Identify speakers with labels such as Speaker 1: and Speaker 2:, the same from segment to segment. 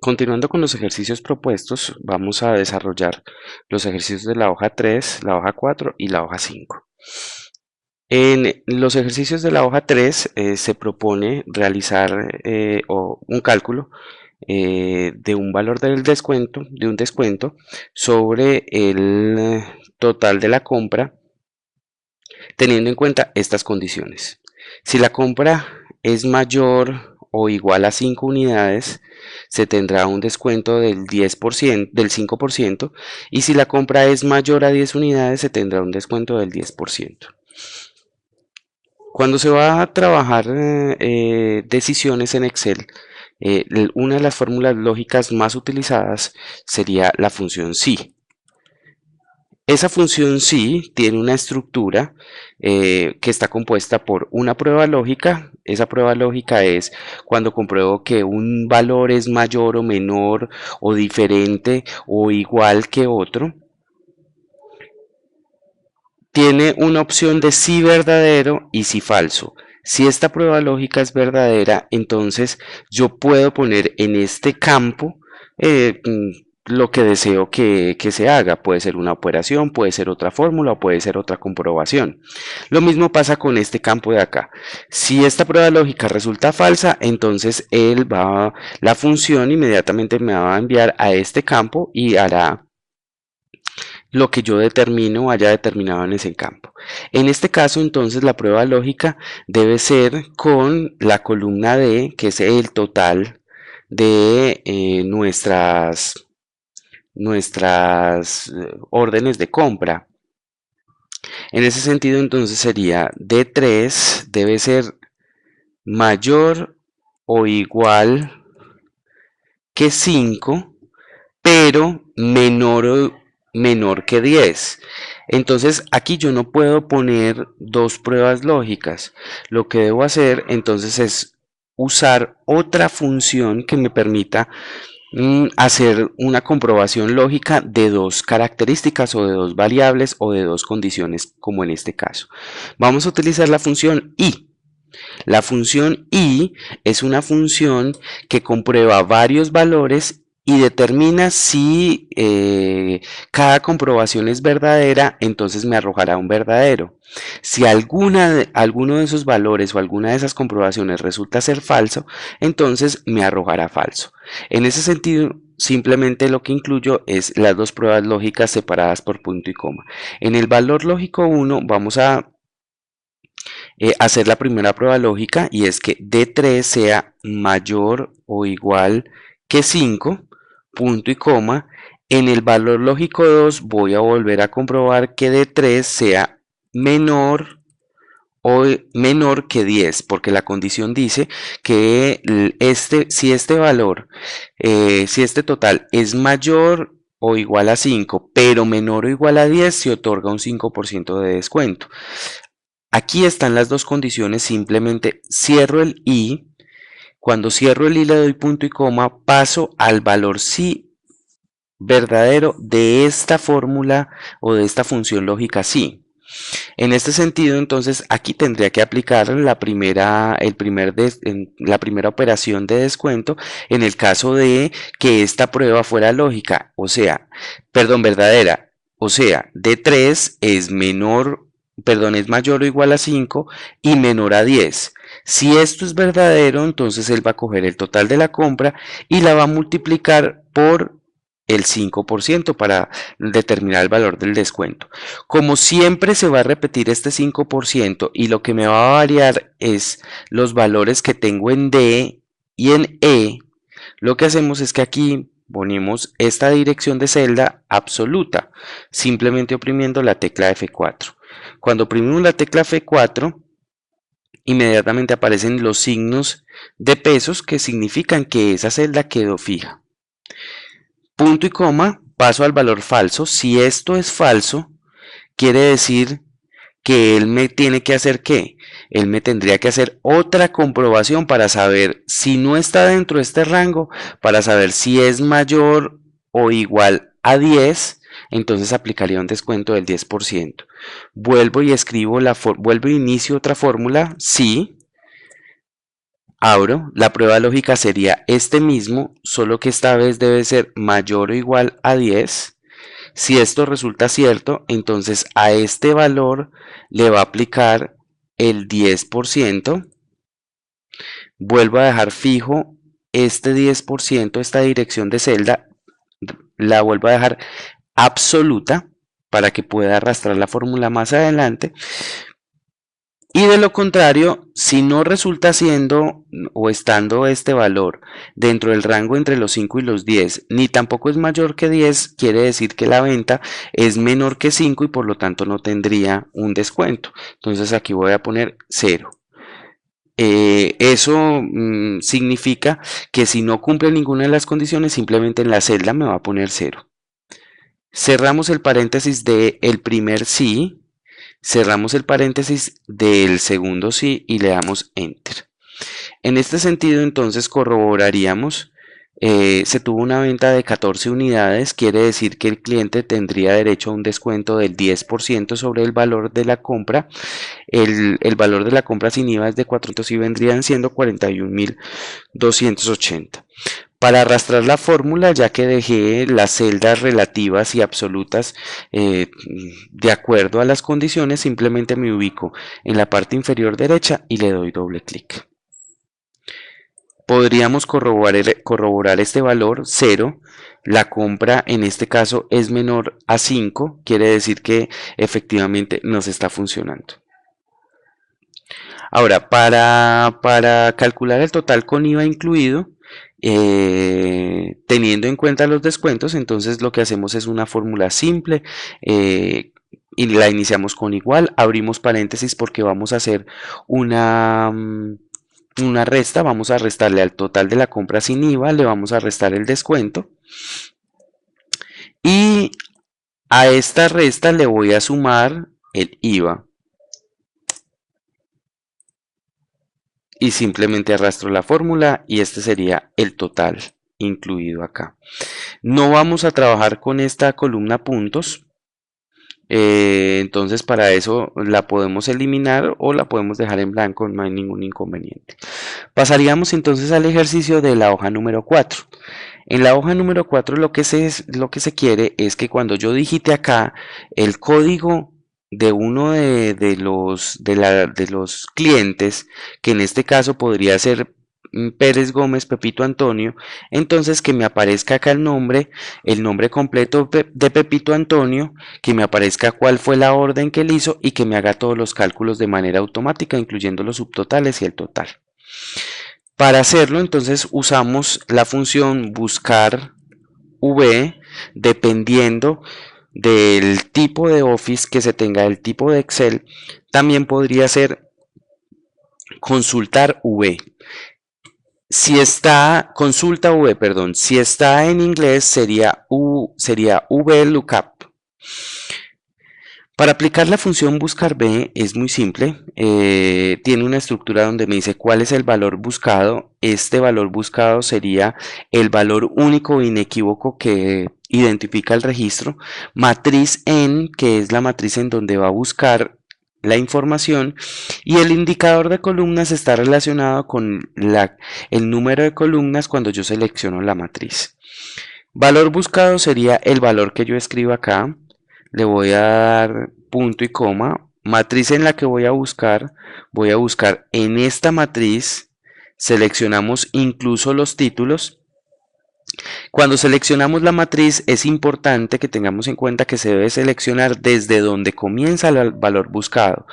Speaker 1: Continuando con los ejercicios propuestos, vamos a desarrollar los ejercicios de la hoja 3, la hoja 4 y la hoja 5. En los ejercicios de la hoja 3 se propone realizar un cálculo de un valor del descuento, de un descuento sobre el total de la compra, teniendo en cuenta estas condiciones. Si la compra es mayor o igual a 5 unidades, se tendrá un descuento del 10%, del 5%, y si la compra es mayor a 10 unidades, se tendrá un descuento del 10%. Cuando se va a trabajar decisiones en Excel, una de las fórmulas lógicas más utilizadas sería la función SI. Esa función SI tiene una estructura que está compuesta por una prueba lógica. Esa prueba lógica es cuando compruebo que un valor es mayor o menor o diferente o igual que otro. Tiene una opción de si verdadero y si falso. Si esta prueba lógica es verdadera, entonces yo puedo poner en este campo lo que deseo que se haga. Puede ser una operación, puede ser otra fórmula o puede ser otra comprobación. Lo mismo pasa con este campo de acá. Si esta prueba lógica resulta falsa, entonces la función inmediatamente me va a enviar a este campo y hará lo que yo determino haya determinado en ese campo. En este caso, entonces, la prueba lógica debe ser con la columna D, que es el total de nuestras órdenes de compra. En ese sentido, entonces, sería D3 debe ser mayor o igual que 5, pero menor que 10. Entonces aquí yo no puedo poner dos pruebas lógicas. Lo que debo hacer entonces es usar otra función que me permita hacer una comprobación lógica de dos características o de dos variables o de dos condiciones, como en este caso. Vamos a utilizar la función i. La función i es una función que comprueba varios valores y determina si cada comprobación es verdadera, entonces me arrojará un verdadero. Si alguno de esos valores o alguna de esas comprobaciones resulta ser falso, entonces me arrojará falso. En ese sentido, simplemente lo que incluyo es las dos pruebas lógicas separadas por punto y coma. En el valor lógico 1 vamos a hacer la primera prueba lógica, y es que D3 sea mayor o igual que 5, punto y coma. En el valor lógico 2 voy a volver a comprobar que D3 sea menor o menor que 10, porque la condición dice que si este valor, si este total es mayor o igual a 5, pero menor o igual a 10, se otorga un 5% de descuento. Aquí están las dos condiciones, simplemente cierro el i. Cuando cierro el i le doy punto y coma, paso al valor si verdadero de esta fórmula o de esta función lógica si. En este sentido, entonces, aquí tendría que aplicar la primera operación de descuento en el caso de que esta prueba fuera lógica, verdadera. O sea, D3 es es mayor o igual a 5 y menor a 10. Si esto es verdadero, entonces él va a coger el total de la compra y la va a multiplicar por el 5% para determinar el valor del descuento. Como siempre se va a repetir este 5% y lo que me va a variar es los valores que tengo en D y en E, lo que hacemos es que aquí ponemos esta dirección de celda absoluta, simplemente oprimiendo la tecla F4. Cuando oprimimos la tecla F4, inmediatamente aparecen los signos de pesos que significan que esa celda quedó fija. Punto y coma, paso al valor falso. Si esto es falso, quiere decir que él me tiene que hacer ¿qué? Él me tendría que hacer otra comprobación para saber si no está dentro de este rango, para saber si es mayor o igual a 10, entonces aplicaría un descuento del 10%. Vuelvo y inicio otra fórmula, si Abro, la prueba lógica sería este mismo, solo que esta vez debe ser mayor o igual a 10. Si esto resulta cierto, entonces a este valor le va a aplicar el 10%. Vuelvo a dejar fijo este 10%, esta dirección de celda, la vuelvo a dejar absoluta para que pueda arrastrar la fórmula más adelante. Y de lo contrario, si no resulta siendo o estando este valor dentro del rango entre los 5 y los 10, ni tampoco es mayor que 10, quiere decir que la venta es menor que 5 y por lo tanto no tendría un descuento. Entonces aquí voy a poner 0. Eso significa que si no cumple ninguna de las condiciones, simplemente en la celda me va a poner 0. Cerramos el paréntesis del primer sí. Cerramos el paréntesis del segundo sí y le damos Enter. En este sentido, entonces corroboraríamos, se tuvo una venta de 14 unidades, quiere decir que el cliente tendría derecho a un descuento del 10% sobre el valor de la compra. El valor de la compra sin IVA es de 4, entonces sí vendrían siendo 41.280. Para arrastrar la fórmula, ya que dejé las celdas relativas y absolutas de acuerdo a las condiciones, simplemente me ubico en la parte inferior derecha y le doy doble clic. Podríamos corroborar este valor 0. La compra en este caso es menor a 5, quiere decir que efectivamente nos está funcionando. Ahora, para calcular el total con IVA incluido, teniendo en cuenta los descuentos, entonces lo que hacemos es una fórmula simple y la iniciamos con igual, abrimos paréntesis porque vamos a hacer una resta, vamos a restarle al total de la compra sin IVA, le vamos a restar el descuento y a esta resta le voy a sumar el IVA. Y simplemente arrastro la fórmula y este sería el total incluido acá. No vamos a trabajar con esta columna puntos, entonces para eso la podemos eliminar o la podemos dejar en blanco, no hay ningún inconveniente. Pasaríamos entonces al ejercicio de la hoja número 4. En la hoja número 4 lo que se quiere es que cuando yo digite acá el código de uno de los clientes, que en este caso podría ser Pérez Gómez Pepito Antonio, entonces que me aparezca acá el nombre completo de Pepito Antonio, que me aparezca cuál fue la orden que él hizo y que me haga todos los cálculos de manera automática, incluyendo los subtotales y el total. Para hacerlo, entonces usamos la función buscar v, dependiendo del tipo de Office que se tenga, el tipo de Excel. También podría ser consultar v. Si está consulta v, perdón, si está en inglés sería VLOOKUP. Para aplicar la función buscar v es muy simple, tiene una estructura donde me dice cuál es el valor buscado. Este valor buscado sería el valor único e inequívoco que identifica el registro. Matriz en, que es la matriz en donde va a buscar la información, y el indicador de columnas está relacionado con el número de columnas cuando yo selecciono la matriz. Valor buscado sería el valor que yo escribo acá. Le voy a dar punto y coma. Matriz en la que voy a buscar en esta matriz. Seleccionamos incluso los títulos. Cuando seleccionamos la matriz es importante que tengamos en cuenta que se debe seleccionar desde donde comienza el valor buscado.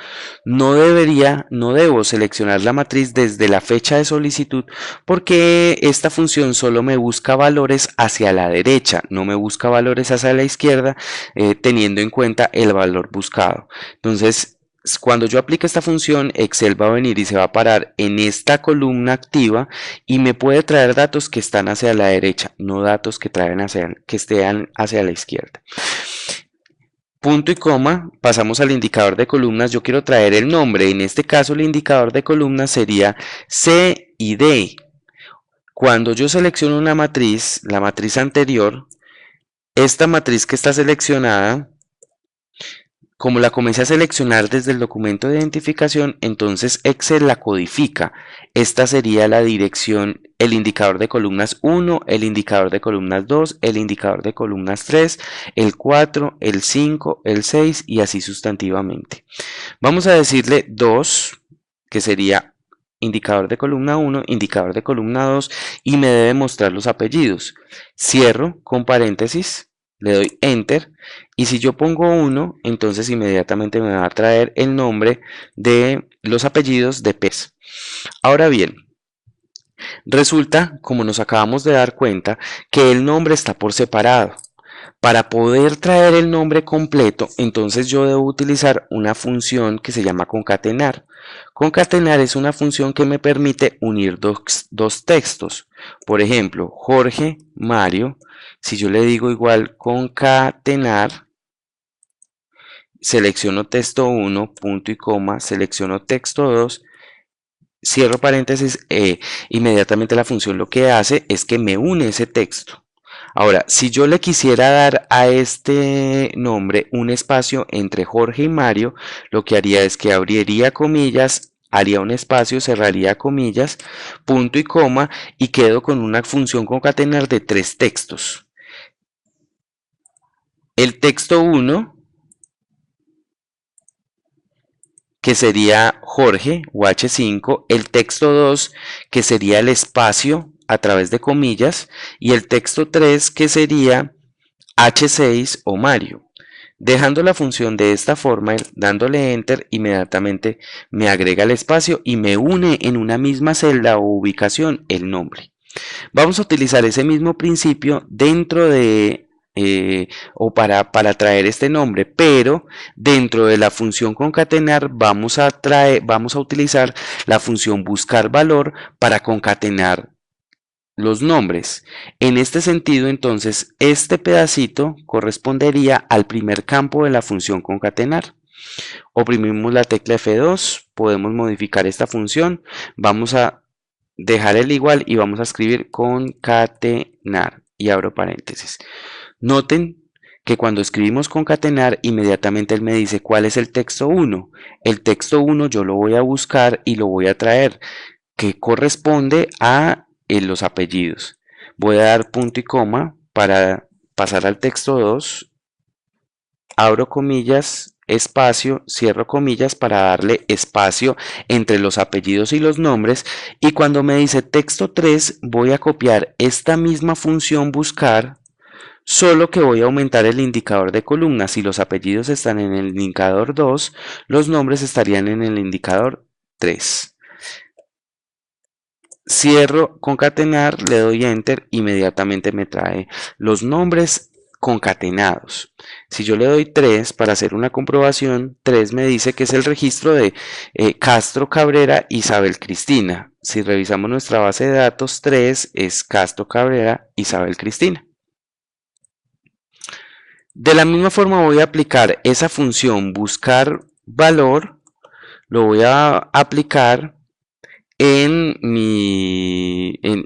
Speaker 1: No debo seleccionar la matriz desde la fecha de solicitud, porque esta función solo me busca valores hacia la derecha, no me busca valores hacia la izquierda, teniendo en cuenta el valor buscado. Entonces, cuando yo aplique esta función, Excel va a venir y se va a parar en esta columna activa y me puede traer datos que están hacia la derecha, no datos que estén hacia la izquierda. Punto y coma, pasamos al indicador de columnas. Yo quiero traer el nombre, en este caso el indicador de columnas sería C y D. Cuando yo selecciono una matriz, la matriz anterior, esta matriz que está seleccionada Como la comencé a seleccionar desde el documento de identificación, entonces Excel la codifica. Esta sería la dirección, el indicador de columnas 1, el indicador de columnas 2, el indicador de columnas 3, el 4, el 5, el 6 y así sustantivamente. Vamos a decirle 2, que sería indicador de columna 1, indicador de columna 2 y me debe mostrar los apellidos. Cierro con paréntesis. Le doy Enter y si yo pongo 1, entonces inmediatamente me va a traer el nombre de los apellidos de PES. Ahora bien, resulta, como nos acabamos de dar cuenta, que el nombre está por separado. Para poder traer el nombre completo, entonces yo debo utilizar una función que se llama concatenar. Concatenar es una función que me permite unir dos textos. Por ejemplo, Jorge, Mario. Si yo le digo igual concatenar, selecciono texto 1, punto y coma, selecciono texto 2, cierro paréntesis, inmediatamente la función lo que hace es que me une ese texto. Ahora, si yo le quisiera dar a este nombre un espacio entre Jorge y Mario, lo que haría es que abriría comillas, haría un espacio, cerraría comillas, punto y coma, y quedo con una función concatenar de 3 textos. El texto 1, que sería Jorge o H5, el texto 2, que sería el espacio a través de comillas, y el texto 3, que sería H6 o Mario. Dejando la función de esta forma, dándole Enter, inmediatamente me agrega el espacio y me une en una misma celda o ubicación el nombre. Vamos a utilizar ese mismo principio dentro de o para traer este nombre, pero dentro de la función concatenar vamos a utilizar la función buscar valor para concatenar los nombres. En este sentido, entonces, este pedacito correspondería al primer campo de la función concatenar. Oprimimos la tecla F2, podemos modificar esta función, vamos a dejar el igual y vamos a escribir concatenar y abro paréntesis. Noten que cuando escribimos concatenar, inmediatamente él me dice cuál es el texto 1. El texto 1 yo lo voy a buscar y lo voy a traer, que corresponde a los apellidos. Voy a dar punto y coma para pasar al texto 2. Abro comillas, espacio, cierro comillas para darle espacio entre los apellidos y los nombres. Y cuando me dice texto 3, voy a copiar esta misma función buscar, solo que voy a aumentar el indicador de columna. Si los apellidos están en el indicador 2, los nombres estarían en el indicador 3. Cierro concatenar, le doy enter, inmediatamente me trae los nombres concatenados. Si yo le doy 3 para hacer una comprobación, 3 me dice que es el registro de Castro Cabrera Isabel Cristina. Si revisamos nuestra base de datos, 3 es Castro Cabrera Isabel Cristina. De la misma forma voy a aplicar esa función buscar valor, lo voy a aplicar en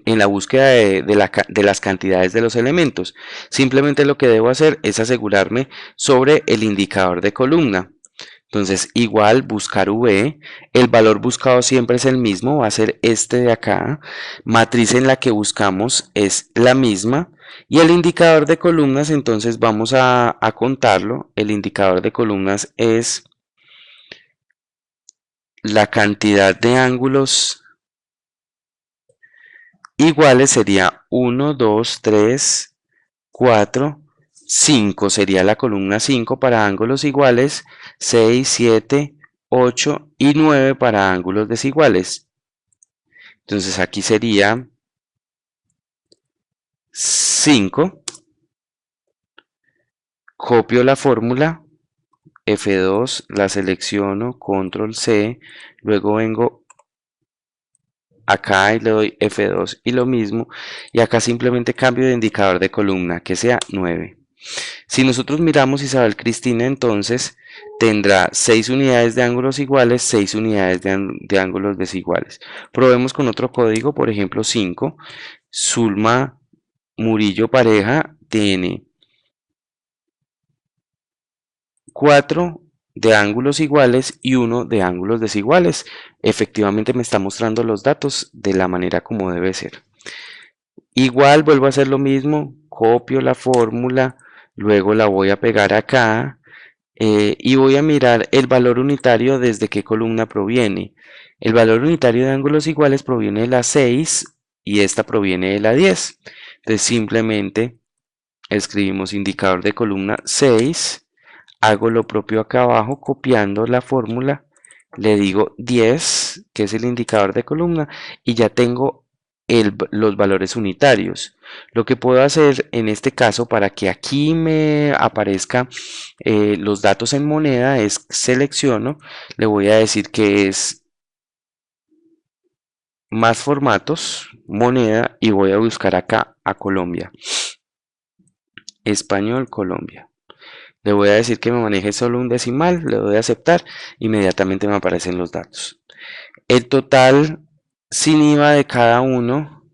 Speaker 1: la búsqueda de las cantidades de los elementos. Simplemente lo que debo hacer es asegurarme sobre el indicador de columna. Entonces, igual buscar V, el valor buscado siempre es el mismo, va a ser este de acá. Matriz en la que buscamos es la misma. Y el indicador de columnas, entonces vamos a contarlo. El indicador de columnas es la cantidad de ángulos iguales, sería 1, 2, 3, 4, 5 sería la columna 5 para ángulos iguales, 6, 7, 8 y 9 para ángulos desiguales. Entonces aquí sería 5. Copio la fórmula, F2, la selecciono, control C, luego vengo acá y le doy F2 y lo mismo, y acá simplemente cambio de indicador de columna, que sea 9. Si nosotros miramos Isabel Cristina, entonces tendrá 6 unidades de ángulos iguales, 6 unidades de ángulos desiguales. Probemos con otro código, por ejemplo 5. Zulma Murillo Pareja tiene 4 de ángulos iguales y uno de ángulos desiguales. Efectivamente me está mostrando los datos de la manera como debe ser. Igual vuelvo a hacer lo mismo, copio la fórmula, luego la voy a pegar acá y voy a mirar el valor unitario desde qué columna proviene. El valor unitario de ángulos iguales proviene de la 6 y esta proviene de la 10. Entonces simplemente escribimos indicador de columna 6, hago lo propio acá abajo copiando la fórmula, le digo 10, que es el indicador de columna, y ya tengo los valores unitarios. Lo que puedo hacer en este caso para que aquí me aparezca los datos en moneda es selecciono, le voy a decir que es más formatos, moneda, y voy a buscar acá a Colombia. Español, Colombia. Le voy a decir que me maneje solo un decimal, le doy a aceptar, inmediatamente me aparecen los datos. El total sin IVA de cada uno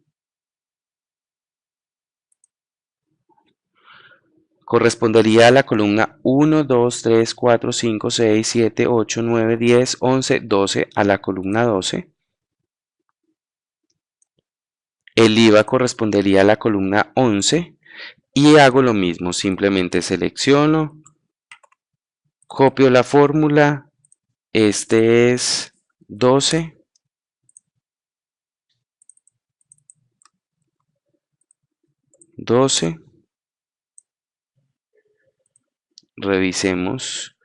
Speaker 1: correspondería a la columna 1, 2, 3, 4, 5, 6, 7, 8, 9, 10, 11, 12, a la columna 12. El IVA correspondería a la columna 11 y hago lo mismo, simplemente selecciono, copio la fórmula, este es 12, 12, revisemos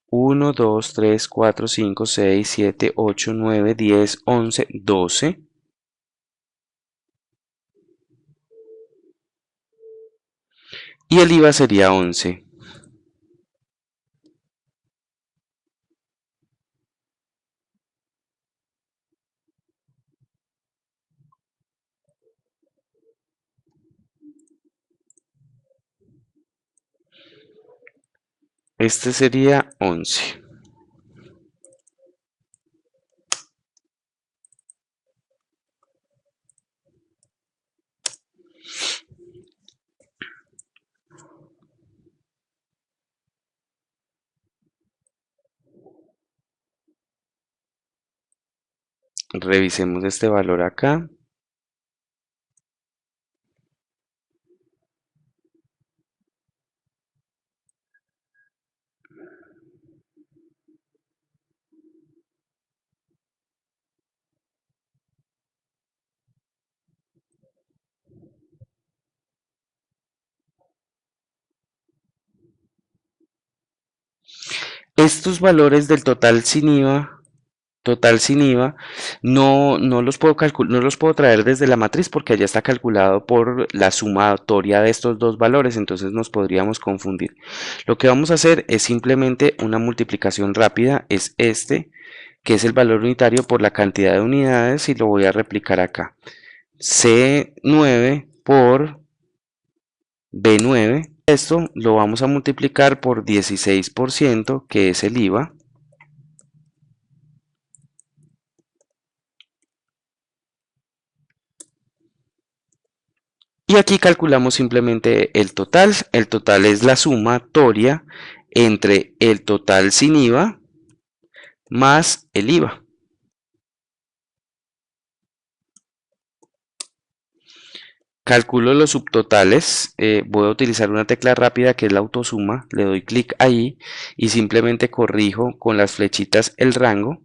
Speaker 1: 1, 2, 3, 4, 5, 6, 7, 8, 9, 10, 11, 12. Y el IVA sería 11. Este sería 11. Revisemos este valor acá. Estos valores del total sin IVA, no los puedo no los puedo traer desde la matriz porque allá está calculado por la sumatoria de estos dos valores, entonces nos podríamos confundir. Lo que vamos a hacer es simplemente una multiplicación rápida, es este, que es el valor unitario por la cantidad de unidades y lo voy a replicar acá. C9 por B9. Esto lo vamos a multiplicar por 16%, que es el IVA. Y aquí calculamos simplemente el total. El total es la sumatoria entre el total sin IVA más el IVA. Calculo los subtotales, voy a utilizar una tecla rápida que es la autosuma, le doy clic ahí y simplemente corrijo con las flechitas el rango.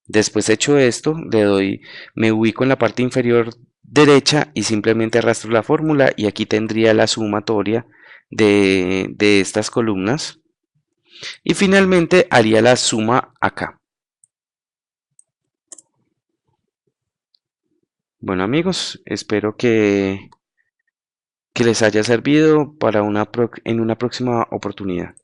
Speaker 1: Después hecho esto, me ubico en la parte inferior derecha y simplemente arrastro la fórmula y aquí tendría la sumatoria de estas columnas. Y finalmente haría la suma acá. Bueno amigos, espero que les haya servido para en una próxima oportunidad.